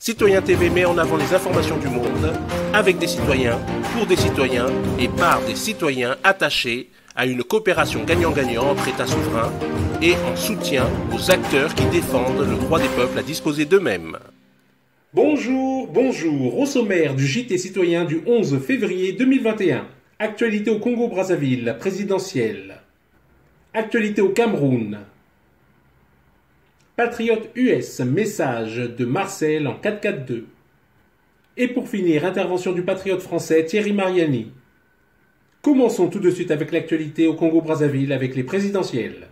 Citoyen TV met en avant les informations du monde, avec des citoyens, pour des citoyens et par des citoyens attachés à une coopération gagnant-gagnant entre États souverains et en soutien aux acteurs qui défendent le droit des peuples à disposer d'eux-mêmes. Bonjour, au sommaire du JT citoyen du 11 février 2021. Actualité au Congo-Brazzaville, présidentielle. Actualité au Cameroun. Patriote US, message de Marcel en 442. Et pour finir, intervention du patriote français Thierry Mariani. Commençons tout de suite avec l'actualité au Congo-Brazzaville avec les présidentielles.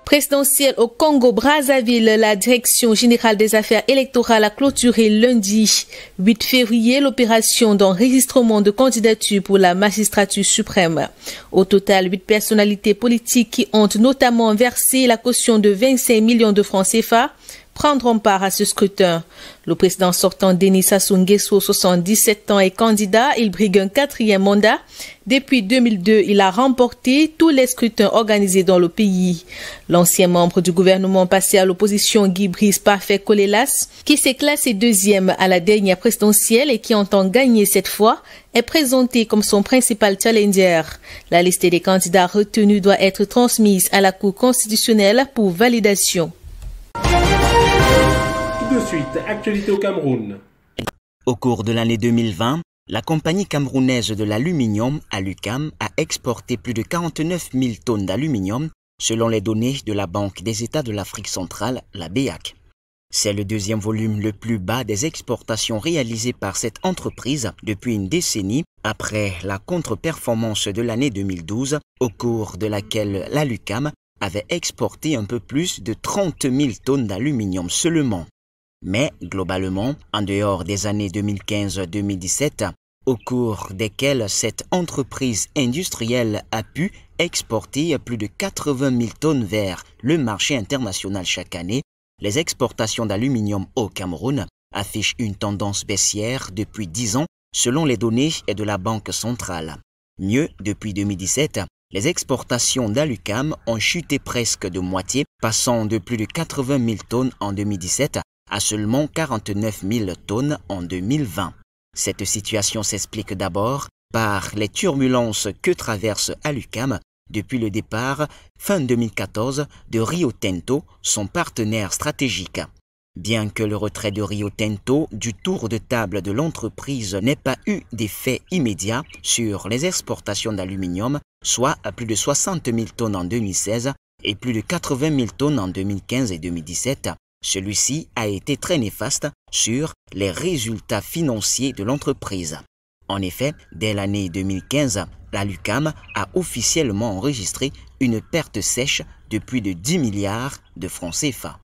Présidentielle au Congo-Brazzaville, la Direction générale des affaires électorales a clôturé lundi 8 février l'opération d'enregistrement de candidature pour la magistrature suprême. Au total, 8 personnalités politiques qui ont notamment versé la caution de 25 millions de francs CFA prendront part à ce scrutin. Le président sortant Denis Sassou Nguesso, 77 ans, est candidat. Il brigue un 4e mandat. Depuis 2002, il a remporté tous les scrutins organisés dans le pays. L'ancien membre du gouvernement passé à l'opposition, Guy Brice Parfait Kolelas, qui s'est classé 2e à la dernière présidentielle et qui entend gagner cette fois, est présenté comme son principal challenger. La liste des candidats retenus doit être transmise à la Cour constitutionnelle pour validation. Tout de suite, actualité au Cameroun. Au cours de l'année 2020, la compagnie camerounaise de l'aluminium, Alucam, a exporté plus de 49 000 tonnes d'aluminium, selon les données de la Banque des États de l'Afrique centrale, la BEAC. C'est le deuxième volume le plus bas des exportations réalisées par cette entreprise depuis une décennie, après la contre-performance de l'année 2012, au cours de laquelle l'Alucam avait exporté un peu plus de 30 000 tonnes d'aluminium seulement. Mais globalement, en dehors des années 2015-2017, au cours desquelles cette entreprise industrielle a pu exporter plus de 80 000 tonnes vers le marché international chaque année, les exportations d'aluminium au Cameroun affichent une tendance baissière depuis 10 ans selon les données de la Banque centrale. Mieux, depuis 2017, les exportations d'Alucam ont chuté presque de moitié, passant de plus de 80 000 tonnes en 2017 à seulement 49 000 tonnes en 2020. Cette situation s'explique d'abord par les turbulences que traverse Alucam depuis le départ, fin 2014, de Rio Tinto, son partenaire stratégique. Bien que le retrait de Rio Tinto du tour de table de l'entreprise n'ait pas eu d'effet immédiat sur les exportations d'aluminium, soit à plus de 60 000 tonnes en 2016 et plus de 80 000 tonnes en 2015 et 2017, celui-ci a été très néfaste sur les résultats financiers de l'entreprise. En effet, dès l'année 2015, l'Alucam a officiellement enregistré une perte sèche de plus de 10 milliards de francs CFA.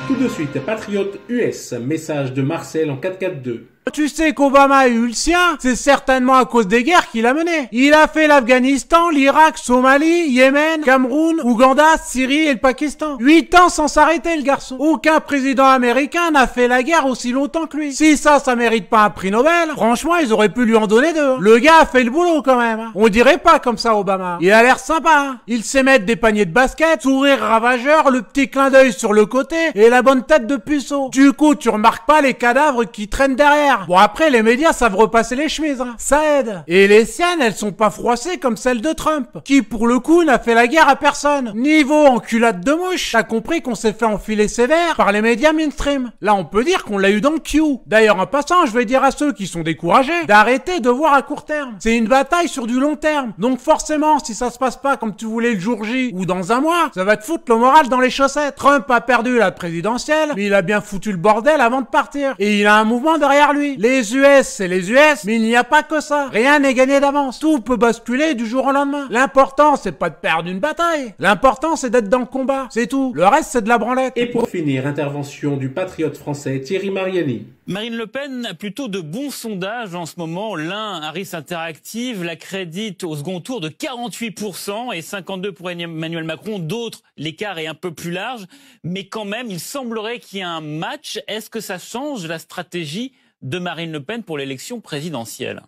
Tout de suite, patriote US, message de Marcel en 442. Tu sais qu'Obama a eu le sien, c'est certainement à cause des guerres qu'il a menées. Il a fait l'Afghanistan, l'Irak, Somalie, Yémen, Cameroun, Ouganda, Syrie et le Pakistan. 8 ans sans s'arrêter le garçon. Aucun président américain n'a fait la guerre aussi longtemps que lui. Si ça mérite pas un prix Nobel, franchement ils auraient pu lui en donner 2. Le gars a fait le boulot quand même. On dirait pas comme ça Obama. Il a l'air sympa. Il sait mettre des paniers de basket, sourire ravageur, le petit clin d'œil sur le côté et la bonne tête de puceau. Du coup tu remarques pas les cadavres qui traînent derrière. Bon après les médias savent repasser les chemises, hein. Ça aide. Et les siennes elles sont pas froissées comme celles de Trump, qui pour le coup n'a fait la guerre à personne. Niveau enculade de mouche, t'as compris qu'on s'est fait enfiler sévère par les médias mainstream. Là on peut dire qu'on l'a eu dans le Q. D'ailleurs en passant je vais dire à ceux qui sont découragés d'arrêter de voir à court terme. C'est une bataille sur du long terme. Donc forcément si ça se passe pas comme tu voulais le jour J ou dans un mois, ça va te foutre le moral dans les chaussettes. Trump a perdu la présidentielle, mais il a bien foutu le bordel avant de partir. Et il a un mouvement derrière lui. Les US, c'est les US, mais il n'y a pas que ça. Rien n'est gagné d'avance. Tout peut basculer du jour au lendemain. L'important, c'est pas de perdre une bataille. L'important, c'est d'être dans le combat. C'est tout. Le reste, c'est de la branlette. Et pour finir, intervention du patriote français Thierry Mariani. Marine Le Pen a plutôt de bons sondages en ce moment. L'un, Harris Interactive, la crédite au second tour de 48% et 52% pour Emmanuel Macron. D'autres, l'écart est un peu plus large. Mais quand même, il semblerait qu'il y ait un match. Est-ce que ça change la stratégie de Marine Le Pen pour l'élection présidentielle?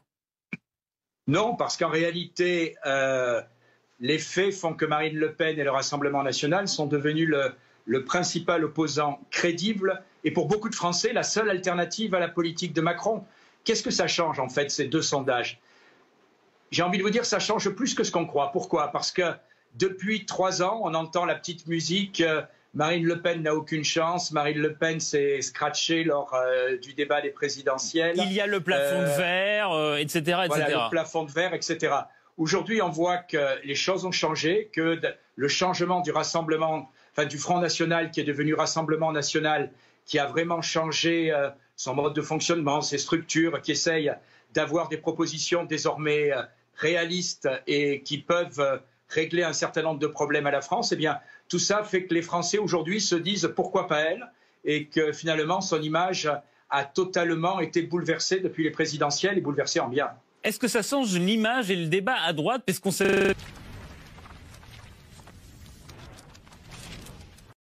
Non, parce qu'en réalité, les faits font que Marine Le Pen et le Rassemblement national sont devenus le principal opposant crédible et pour beaucoup de Français, la seule alternative à la politique de Macron. Qu'est-ce que ça change en fait, ces 2 sondages? J'ai envie de vous dire, ça change plus que ce qu'on croit. Pourquoi? Parce que depuis 3 ans, on entend la petite musique Marine Le Pen n'a aucune chance, Marine Le Pen s'est scratchée lors du débat des présidentielles. Il y a le plafond de verre, etc., Voilà, le plafond de verre, etc. Aujourd'hui, on voit que les choses ont changé, que le changement du rassemblement, enfin du Front National qui est devenu Rassemblement National, qui a vraiment changé son mode de fonctionnement, ses structures, qui essayent d'avoir des propositions désormais réalistes et qui peuvent régler un certain nombre de problèmes à la France, eh bien, tout ça fait que les Français aujourd'hui se disent pourquoi pas elle, et que finalement son image a totalement été bouleversée depuis les présidentielles et bouleversée en bien. Est-ce que ça change l'image et le débat à droite? Parce qu'on sait...